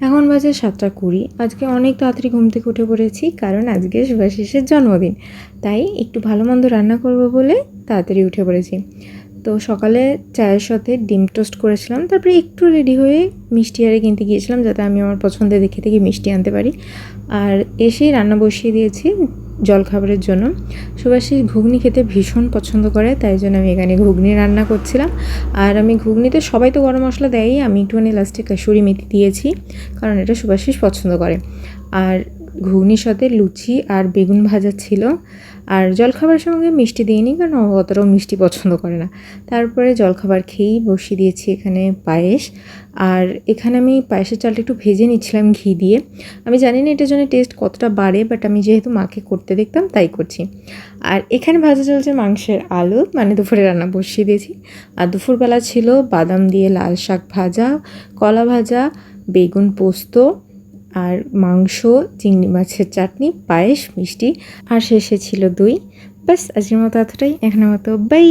এখন বাজে 7:20। আজকে অনেক তাড়াতাড়ি ঘুম থেকে উঠে পড়েছি, কারণ আজকে শুভাশিসের জন্মদিন। তাই একটু ভালো মন্দ রান্না করব বলে তাড়াতাড়ি উঠে পড়েছি। তো সকালে চায়ের সাথে ডিম টোস্ট করেছিলাম, তারপরে একটু রেডি হয়ে মিষ্টি আরে কিনতে গিয়েছিলাম, যাতে আমি আমার পছন্দের দেখে থেকে মিষ্টি আনতে পারি। আর এসেই রান্না বসিয়ে দিয়েছি জলখাবারের জন্য। সুভাষিস ঘুগনি খেতে ভীষণ পছন্দ করে, তাই জন্য আমি এখানে ঘুগনি রান্না করছিলাম। আর আমি ঘুগনিতে সবাই তো গরম মশলা দেয়ই, আমি একটুখানি লাস্টে কাসুরি মেথি দিয়েছি, কারণ এটা সুভাষিস পছন্দ করে। আর ঘুগনির সাথে লুচি আর বেগুন ভাজা ছিল। আর জলখাবারের সঙ্গে মিষ্টি দিইনি, কারণ ও অতটাও মিষ্টি পছন্দ করে না। তারপরে জলখাবার খেয়েই বসিয়ে দিয়েছি এখানে পায়েস। আর এখানে আমি পায়েসের চালটা একটু ভেজে নিচ্ছিলাম ঘি দিয়ে। আমি জানি না এটার জন্য টেস্ট কতটা বাড়ে, বাট আমি যেহেতু মাকে করতে দেখতাম তাই করছি। আর এখানে ভাজা চলছে মাংসের আলু, মানে দুপুরে রান্না বসিয়ে দিয়েছি। আর দুপুরবেলা ছিল বাদাম দিয়ে লাল শাক ভাজা, কলা ভাজা, বেগুন পোস্ত, আর মাংস, চিংড়ি মাছের চাটনি, পায়েস, মিষ্টি, আর শেষে ছিল দই। ব্যাস, আজকের মতো এতটাই। এখানের মতো বাই।